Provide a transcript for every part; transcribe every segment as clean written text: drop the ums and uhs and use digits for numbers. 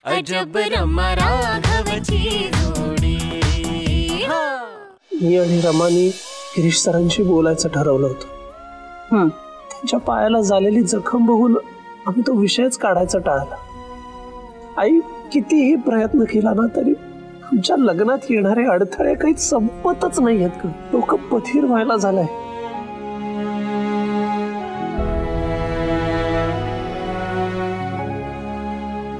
अजब रमा राघवची जोडी। मी आणि रमानी गिरीश सरांशी बोलायचं ठरवलं होतं। त्यांच्या पायाला झालेली जखम बघून आम्ही तो विषयच काढायचा टाळला। आई कितीही प्रयत्न केला ना तरी आमच्या लग्नात येणारे अडथळे काही संपतच नाहीयेत ग। डोकं पथीर व्हायला झालंय।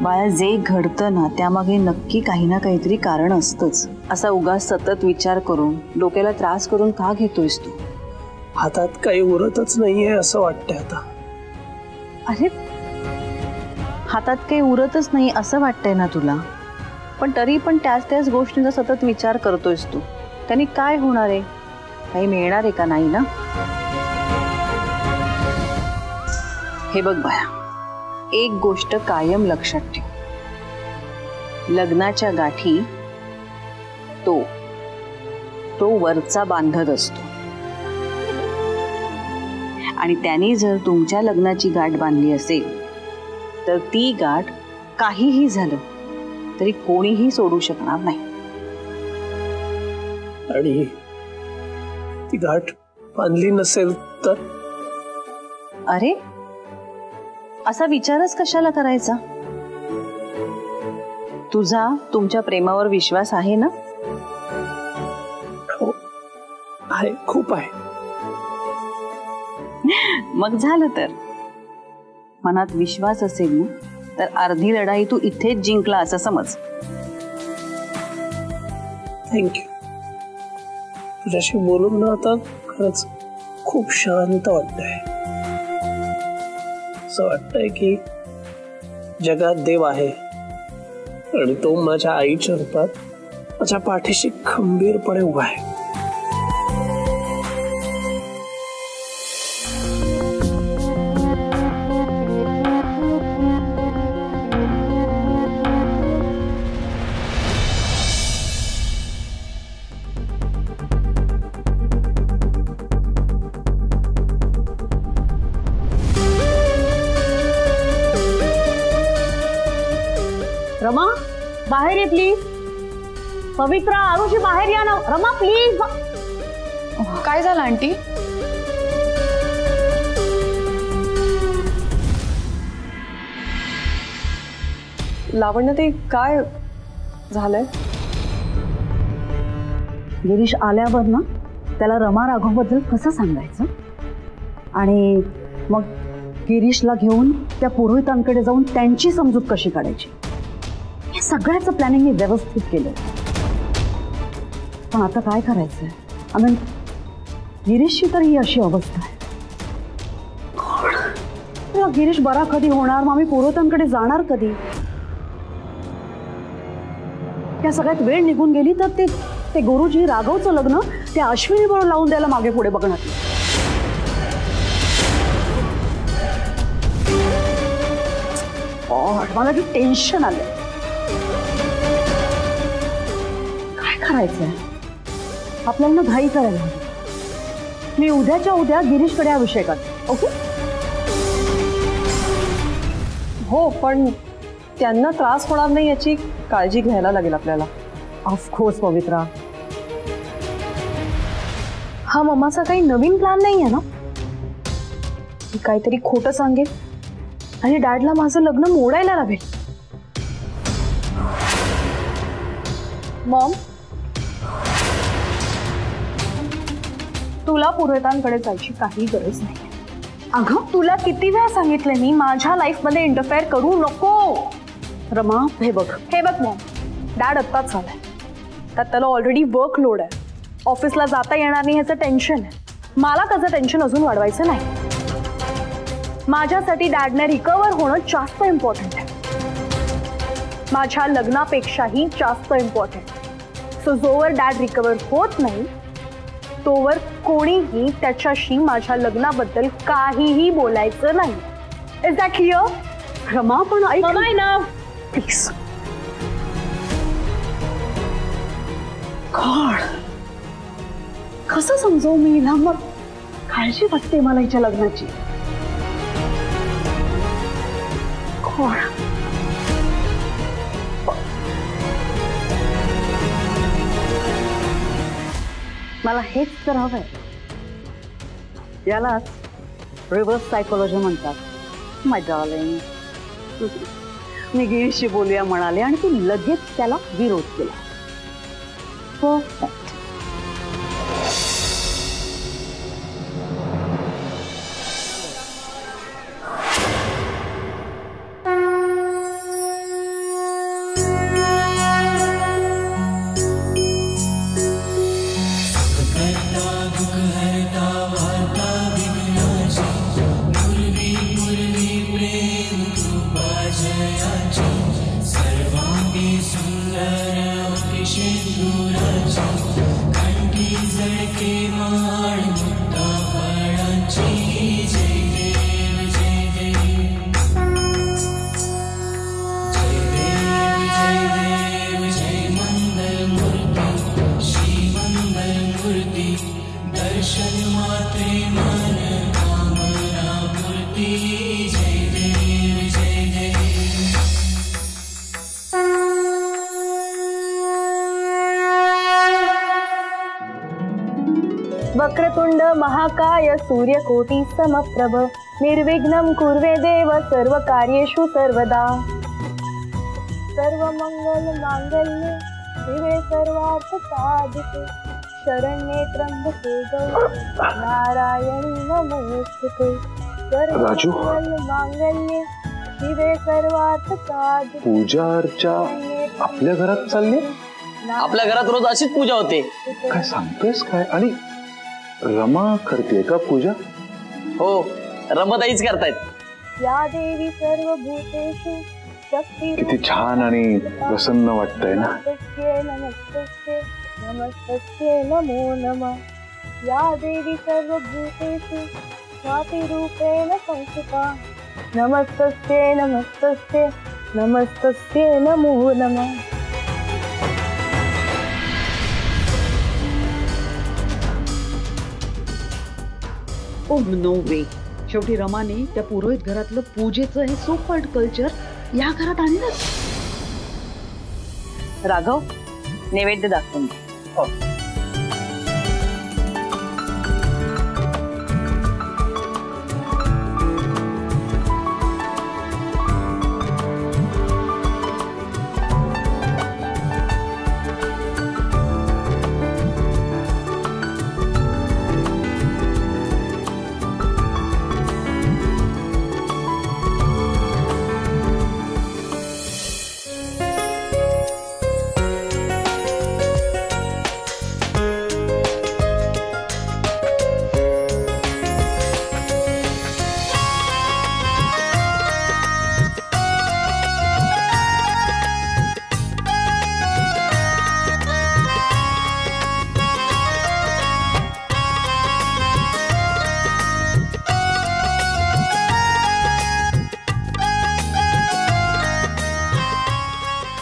बाळा, जे घडतं ना त्यामागे नक्की काही ना काहीतरी कारण असतंच। असा उगाच सतत विचार करून डोक्याला त्रास करून का घेतोयस तू? हातात काही उरतच नाहीये असं वाटतंय आता। अरे हातात काही उरतच नाही असं वाटतंय ना तुला, पण तरी पण त्याच गोष्टींचा सतत विचार करतोयस तू। त्यांनी काय होणार आहे? काही मिळणार आहे का? नाही ना। हे बघ बाया, एक गोष्ट कायम लक्षात ठेव, लग्नाच्या गाठी तो वरचा बांधत असतो आणि त्यांनी जर तुमच्या लग्नाची गाठ बांधली असेल तर ती गाठ काहीही झालं तरी कोणीही सोडू शकणार नाही। आणि ती गाठ बांधली नसेल तर? अरे असा विचारच कशाला करायचा? तुझा तुमच्या प्रेमावर विश्वास आहे ना? हो आहे, खूप आहे। मग झालं तर। मनात विश्वास असेल ना तर अर्धी लढाई तू इथेच जिंकला असं समज। थँक्यू। तुझ्याशी बोलून ना आता खरंच खूप शांत वाटतंय। असं वाटतंय की जगात देव आहे आणि तो माझ्या आईच्या रूपात माझ्या पाठीशी खंबीरपणे उभा आहे। रमा बाहेर ये प्लीज। पवित्रा, आरुषी बाहेर या ना। रमा प्लीज। काय झालं आंटी? लावण्य, ते काय झालंय? गिरीश आल्यावर ना त्याला रमा राघवबद्दल कसं सांगायचं आणि मग गिरीशला घेऊन त्या पुरोहितांकडे जाऊन त्यांची समजूत कशी काढायची, हे सगळ्याचं प्लॅनिंग मी व्यवस्थित केलं। पण आता काय करायचंय? आय मीन गिरीशची तर ही अशी अवस्था आहे। गिरीश बरा कधी होणार? मग आम्ही पुरोहितांकडे जाणार कधी? त्या सगळ्यात वेळ निघून गेली तर ते गुरुजी राघवचं लग्न त्या अश्विनी बरोबर लावून द्यायला मागे पुढे बघणार। मला की टेन्शन आलंय। काय करायचंय? आपल्याला घाई करायला हवी। मी उद्याच्या उद्या गिरीशकडे हा विषय काढते। ओके? हो, पण त्यांना त्रास होणार नाही याची काळजी घ्यायला लागेल आपल्याला। ऑफकोर्स पवित्रा। हा मम्माचा काही नवीन प्लॅन नाही आहे ना? काहीतरी खोटं सांगेल आणि डॅडला माझं लग्न मोडायला लावेल। मॉम, तुला पुरोहितांकडे जायची काही गरज नाही। अगं तुला किती वेळा सांगितलं मी माझ्या लाईफ मध्ये इंटरफेअर करू नको। रमा हे बघ मॉम, डॅड आत्ताच आलाय, त्यात त्याला ऑलरेडी वर्कलोड आहे, ऑफिसला जाता येणार नाही ह्याचं टेन्शन आहे। मला त्याचं टेन्शन अजून वाढवायचं नाही। माझ्यासाठी डॅडने रिकवर होणं जास्त इम्पॉर्टंट आहे, माझ्या लग्नापेक्षाही जास्त इम्पॉर्टंट। सो जोवर डॅड रिकवर होत नाही तोवर कोणीही त्याच्याशी माझ्या लग्नाबद्दल काहीही बोलायचं नाही। Is that clear? रमा पण ऐक ना प्लीज। गॉड, कसं समजावू मी हिला? मग काळजी वाटते मला हिच्या लग्नाची। मला हेच तर हवंय. यालाच रिव्हर्स सायकोलॉजी म्हणतात माय डार्लिंग. मी गिरीशशी बोलूया म्हणाले आणि तू लगेच त्याला विरोध केला. परफेक्ट. वक्रतुंड महाकाय सूर्यकोटि समप्रभ निर्विघ्नं कुर्वे देव सर्वकार्येषु सर्वदा. सर्वमंगल मांगल्ये शिवे सर्वार्थ साधिके शरण्ये त्र्यंबके गौरी नारायणी नमोस्तुते. सर्वमंगल मांगल्ये शिवे सर्वार्थ साधिके. पूजा अर्चा आपल्या घरात चालली? आपल्या घरात रोज अशीच पूजा होते. काय सांगतोयस काय? आणि रमा करते का पूजा? हो, रमाताईच करतायत. या देवी सर्वभूतेषु शक्ती. किती छान आणि प्रसन्न वाटतंय ना. नमस्तस्यै नमस्तस्यै नमो नमः. या देवी सर्वभूतेषु स्वातिरूपेण संस्थिता. नमस्तस्यै नमस्तस्यै नमस्तस्यै नमो नमः. नो वे. शेवटी रमाने त्या पुरोहित घरातलं पूजेचं हे सो कॉल्ड कल्चर या घरात आणलं. राघव, नैवेद्य दाखवून दे.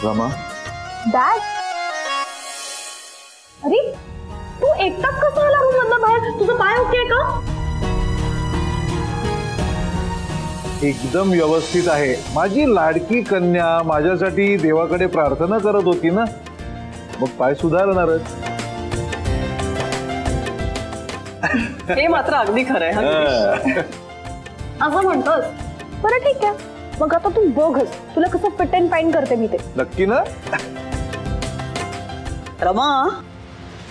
रमा, डॅड, अरे तू एकटाच कसा आला रूम मधनं बाहेर? तुझं पाय ओके का? एकदम व्यवस्थित आहे. माझी लाडकी कन्या माझ्यासाठी देवाकडे प्रार्थना करत होती ना, मग पाय सुधारणारच. हे मात्र अगदी खरं आहे. असं म्हणतोस? बरं ठीक आहे, मग आता तू बघच तुला कसं फिट अँड फाईन करते मी ते. नक्की ना? रमा,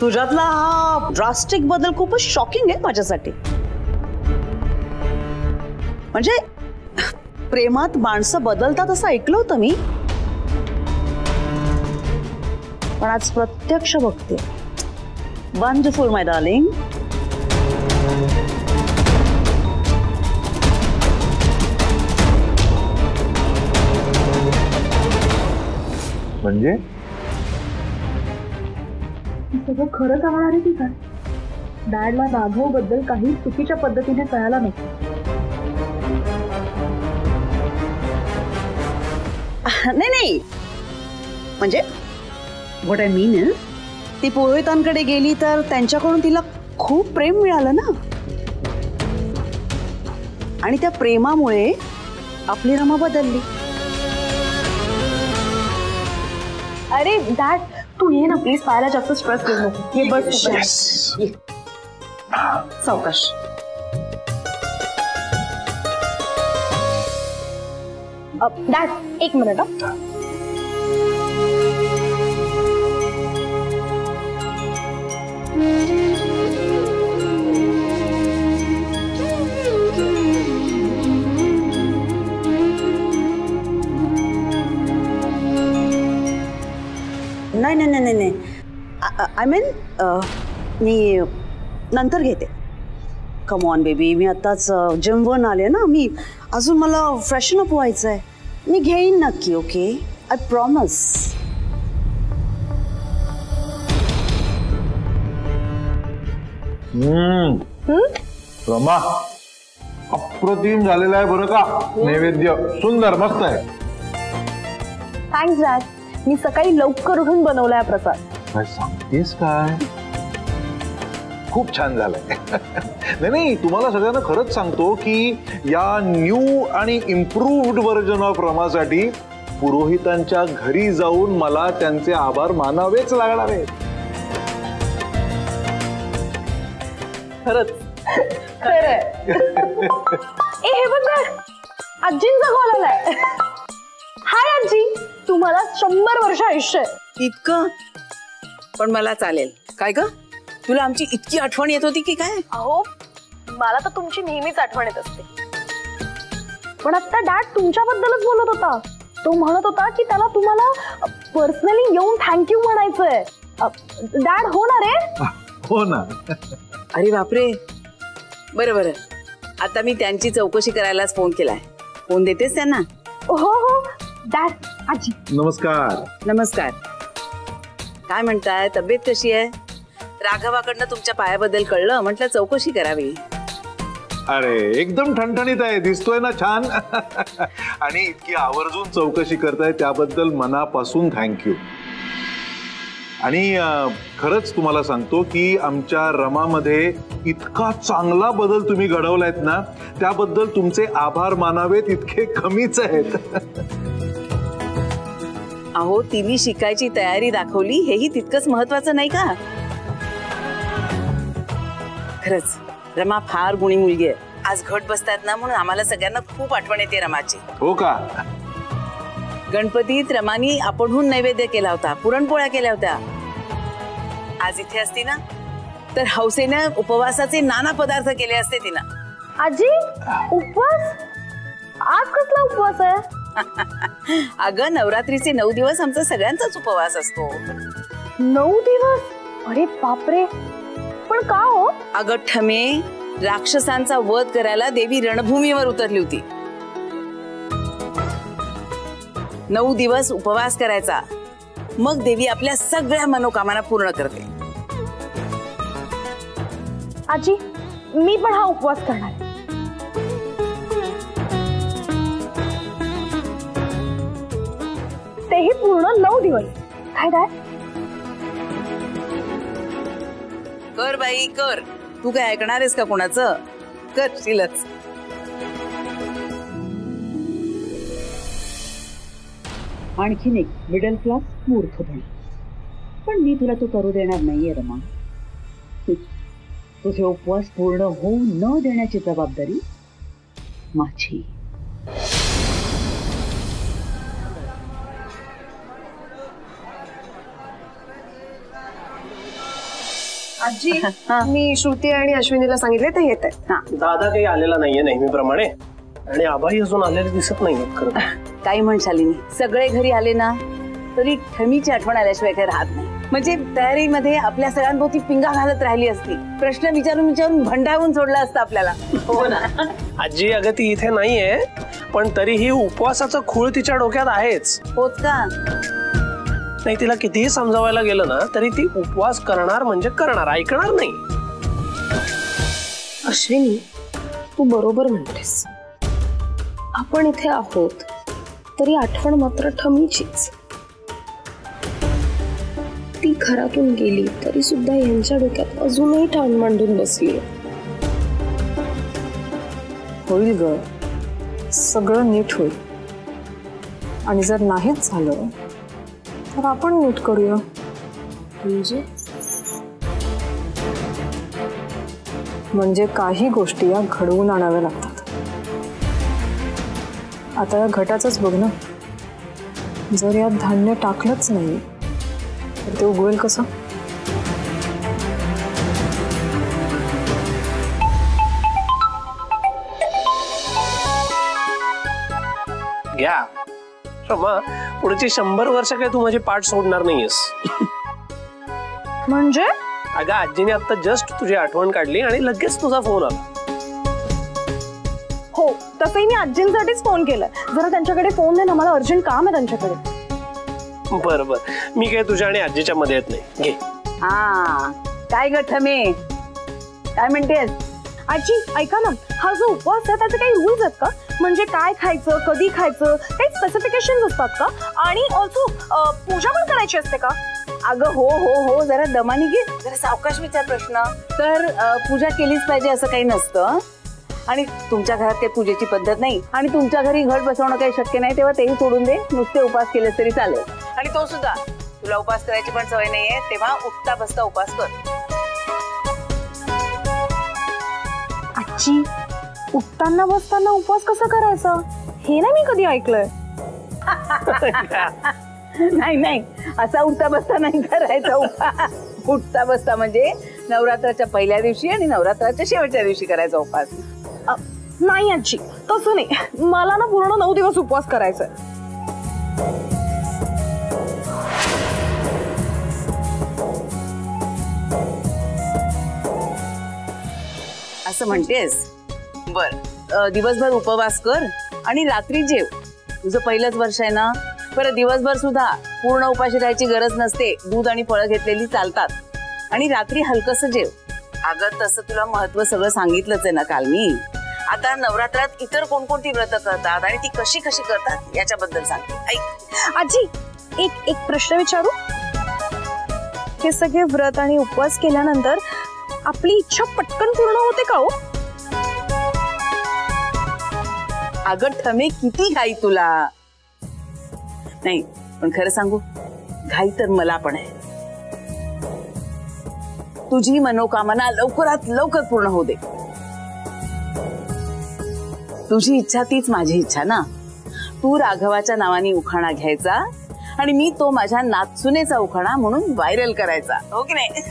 तुझ्यातला हा ड्रास्टिक बदल खूपच शॉकिंग आहे माझ्यासाठी. म्हणजे प्रेमात माणसं बदलतात असं ऐकलं होतं मी, पण आज प्रत्यक्ष बघते. वंडरफुल माय डार्लिंग. म्हणजे सगळं खरं सांगणार आहे की काय? डॅडला राघव बद्दल काही चुकीच्या पद्धतीने कळायला नाही. नाही, म्हणजे व्हॉट आय मीन इज, ती पुरोहितांकडे गेली तर त्यांच्याकडून तिला खूप प्रेम मिळालं ना, आणि त्या प्रेमामुळे आपली रमा बदलली. अरे डॅड, तू ये ना प्लीज, पायाला जास्त स्ट्रेस देऊ नको. ये बस तू. सावकाश. डॅड एक मिनिट. नाही नाही नाही नाही, आय मीन मी नंतर घेते. कम ऑन बेबी, मी आत्ताच जिमवरून आले ना, मी अजून मला फ्रेशन अप व्हायचं आहे. मी घेईन नक्की. Okay, I promise. रमा, अप्रतिम झालेला आहे बरं का नैवेद्य. सुंदर, मस्त आहे. Thanks dad. मी सकाळी लवकर उठून बनवलाय प्रसाद. काय सांगतेस काय? खूप छान झालंय. नाही, तुम्हाला सगळ्यांना खरंच सांगतो की या न्यू आणि इम्प्रूव्ड व्हर्जन ऑफ रमासाठी पुरोहितांच्या घरी जाऊन मला त्यांचे आभार मानावेच लागणार आहेत. खरंच खरंय. ए हे बघ डॅड, आजींचा कॉल आलाय. हाय आजी, तुम्हाला 100 वर्ष आयुष्य आहे. इतकं? पण मला चालेल. काय ग, तुला आमची इतकी आठवण येत होती की काय? अहो, मला तर तुमची नेहमीच आठवण येत असते. पण आता डॅड तुमच्याबद्दलच बोलत होता. तो म्हणत होता की त्याला तुम्हाला पर्सनली येऊन थँक्यू म्हणायचंय. डॅड हो ना रे? हो ना. अरे बापरे. बरं बरं, आता मी त्यांची चौकशी करायलाच फोन केलाय. फोन देतेस त्यांना? हो हो डॅड. आजी नमस्कार. नमस्कार. काय म्हणताय, तब्येत कशी आहे? राघवाकडनं तुमच्या पायाबद्दल कळलं, म्हटलं चौकशी करावी. अरे एकदम ठणठणीत आहे, दिसतोय ना छान. आणि इतकी आवर्जून चौकशी करताय त्याबद्दल मनापासून थँक्यू. आणि खरंच तुम्हाला सांगतो की आमच्या रमामध्ये इतका चांगला बदल तुम्ही घडवलायत ना, त्याबद्दल तुमचे आभार मानावेत इतके कमीच आहेत. अहो, तिने शिकायची तयारी दाखवली, हेही तितकंच महत्वाचं नाही का? खरंच रमा फार गुणी मुलगी आहे. आज घट बसतात ना, म्हणून आम्हाला सगळ्यांना खूप आठवण येते रमाची. हो का? गणपतीत रमानी आपणहून नैवेद्य केला होता, पुरणपोळ्या केल्या होत्या. आज इथे असती ना तर हौसेने उपवासाचे नाना पदार्थ केले असते तिनं. आजी, उपवास? आज कसला उपवास आहे? अगं, नवरात्रीचे 9 दिवस आमचा सगळ्यांचाच उपवास असतो. 9 दिवस? अरे बापरे. पण का हो? अगं ठमे, राक्षसांचा वध करायला देवी रणभूमीवर उतरली होती. 9 दिवस उपवास करायचा, मग देवी आपल्या सगळ्या मनोकामना पूर्ण करते. आजी, मी पण हा उपवास करणार. तेही पूर्ण 9 दिवस. काय काय? कर बाई कर. तू काय ऐकणार आहेस का कोणाचं? करशीलच. आणखीन एक मिडल क्लास मूर्खपणा. पण मी तुला तो करू देणार नाहीये रमा. तुझे उपवास पूर्ण होऊ न देण्याची जबाबदारी माझी. आजी, मी श्रुती आणि अश्विनीला सांगितले ते येत आहे. दादा काही आलेला नाहीये नेहमीप्रमाणे, आणि आबाई अजून आलेले दिसत नाहीये. खरं काही म्हण शालिनी, सगळे घरी आले ना तरी ठमीची आठवण आल्याशिवाय काही राहत नाही. म्हणजे तयारीमध्ये आपल्या सगळ्यांभोवती पिंगा घालत राहिली असती, प्रश्न विचारून विचारून भंडावून सोडला असतं आपल्याला. हो ना आजी, अगं ती इथे नाहीये, पण तरीही उपवासाचं खूळ तिच्या डोक्यात आहेच. होत का? नाही, तिला कितीही समजावायला गेलं ना तरी ती उपवास करणार म्हणजे करणार, ऐकणार नाही. अश्विनी, तू बरोबर म्हणतेस. आपण इथे आहोत तरी आठवण मात्र ठमीचीच. ती घरातून गेली तरी सुद्धा यांच्या डोक्यात अजूनही ठाण मांडून बसली. होईल ग, सगळं नीट होईल. आणि जर नाहीच झालं तर आपण नीट करूया. म्हणजे काही गोष्टी या घडवून आणाव्या लागतात. आता या घटाचंच बघ ना, जर यात धान्य टाकलंच नाही तर ते उगवेल कसं? घ्या शमा, पुढची 100 वर्ष काय तू माझे पाठ सोडणार नाहीयेस. म्हणजे अगं आजीने आता जस्ट तुझी आठवण काढली आणि लगेच तुझा फोन आला. हो, तसंही मी आजींसाठीच फोन केलाय. जरा त्यांच्याकडे फोन दे ना, मला अर्जंट काम आहे त्यांच्याकडे. बरं बरं, मी काय तुझ्या आणि आजीच्या मध्ये येत नाही. घे. हा काय गठमे, काय म्हणतेस? आजी ऐका ना, हा जो उपवास आहे त्याचे काही रूल्स आहेत का? म्हणजे काय खायचं, कधी खायचं, काही स्पेसिफिकेशन असतात का? आणि ऑल्सो पूजा पण करायची असते का? अगं हो हो हो, जरा दमानी घे, जरा सावकाश विचार प्रश्न. तर पूजा केलीच पाहिजे असं काही नसतं. आणि तुमच्या घरात काही पूजेची पद्धत नाही आणि तुमच्या घरी घट बसवणं काही शक्य नाही, तेव्हा तेही सोडून दे, नुसते उपास केले तरी चालेल. आणि तो सुद्धा, तुला उपास करायची पण सवय नाहीये, तेव्हा उठता बसता उपास कर. आजी, उठताना बसताना उपवास कसा करायचा हे नाही मी कधी ऐकलंय. नाही नाही, असा उठता बसता नाही करायचा उपास. उठता बसता म्हणजे नवरात्राच्या पहिल्या दिवशी आणि नवरात्राच्या शेवटच्या दिवशी करायचा उपास. नाही आजी, तसं नाही, मला ना पूर्ण 9 दिवस उपवास करायचा. असं म्हणतेस? बर, दिवसभर उपवास कर आणि रात्री जेव. तुझं पहिलंच वर्ष आहे ना, परत दिवसभर सुद्धा पूर्ण उपाशी राहायची गरज नसते. दूध आणि फळं घेतलेली चालतात. आणि रात्री हलकस जेव. अगं तसं तुला महत्व सगळं सांगितलंच आहे ना काल मी. आता नवरात्रात इतर कोणकोणती व्रत करतात आणि ती कशी कशी करतात याच्याबद्दल सांगते, ऐक. आजी, एक प्रश्न विचारू? हे सगळे व्रत आणि उपवास केल्यानंतर आपली इच्छा पटकन पूर्ण होते का हो? अगं ठमे, किती घाई तुला. नाही पण खरं सांगू, घाई तर मला पण आहे. तुझी मनोकामना लवकरात लवकर पूर्ण होऊ दे. तुझी इच्छा तीच माझी इच्छा ना. तू राघवाच्या नावाने उखाणा घ्यायचा आणि मी तो माझ्या नाचुनेचा उखाणा म्हणून व्हायरल करायचा, हो की नाही?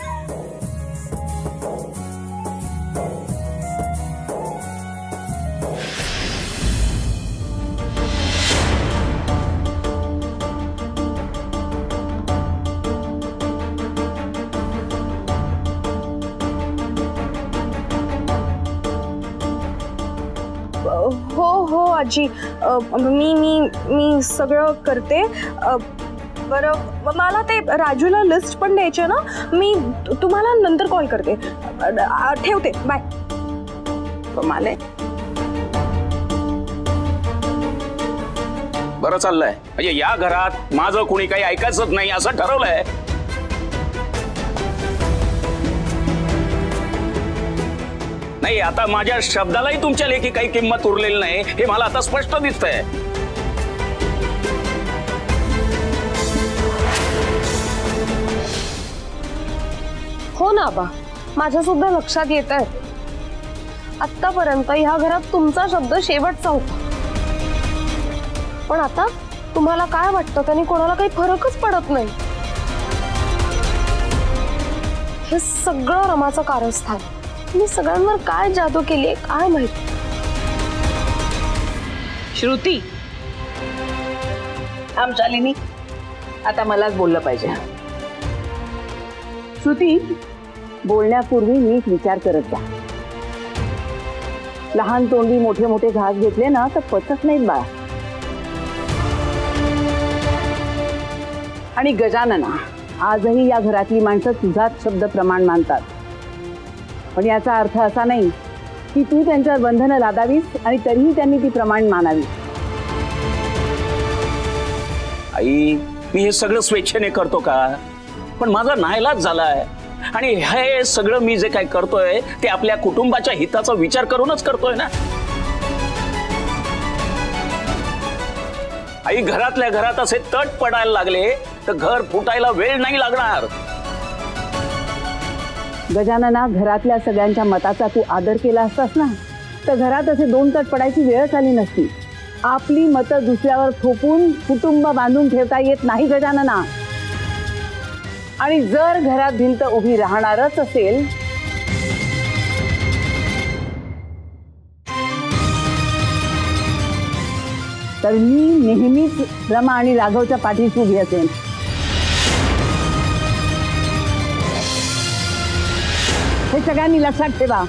हो हो आजी, मी सगळं करते. बरं, मला ते राजूला लिस्ट पण द्यायची ना, मी तुम्हाला नंतर कॉल करते. ठेवते, बाय. मला बरं चाललंय, म्हणजे या घरात माझं कोणी काही ऐकायचंच नाही असं ठरवलंय. नाही, आता माझ्या शब्दालाही तुमच्या लेखी काही किंमत उरलेली नाही हे मला आता स्पष्ट दिसतंय. हो ना आबा, माझ्या सुद्धा लक्षात येत आहे. आतापर्यंत ह्या घरात तुमचा शब्द शेवटचा होता, पण आता तुम्हाला काय वाटतं त्यांनी कोणाला काही फरकच पडत नाही. हे सगळं रमाचं कारस्थान. मी सगळ्यांवर काय जादू केली काय माहिती. श्रुती, थांब शालिनी, आता मलाच बोललं पाहिजे. श्रुती, बोलण्यापूर्वी नीट विचार करत जा. लहान तोंडी मोठे मोठे घास घेतले ना तर पचत नाहीत बाळा. आणि गजानना, आजही या घरातली माणसं तुझाच शब्द प्रमाण मानतात. पण याचा अर्थ असा नाही की तू त्यांच्यावर बंधनं लादावीस आणि तरीही त्यांनी ती प्रमाण मानावी. आई, मी हे सगळं स्वेच्छेने करतो का? पण माझा नाईलाज झालाय. आणि हे सगळं मी जे काय करतोय ते आपल्या कुटुंबाच्या हिताचा विचार करूनच करतोय ना. आई, घरातल्या घरात असे तट पडायला लागले तर घर फुटायला वेळ नाही लागणार. गजानना, घरातल्या सगळ्यांच्या मताचा तू आदर केला असतास ना तर घरात असे 2 तट पडायची वेळच आली नसती. आपली मतं दुसऱ्यावर थोपून कुटुंब बांधून ठेवता येत नाही गजानना. आणि जर घरात भिंत उभी राहणारच असेल तर मी नेहमीच रमा आणि राघवच्या पाठीस उभी असेन. हे सगळ्यांनी लक्षात ठेवा.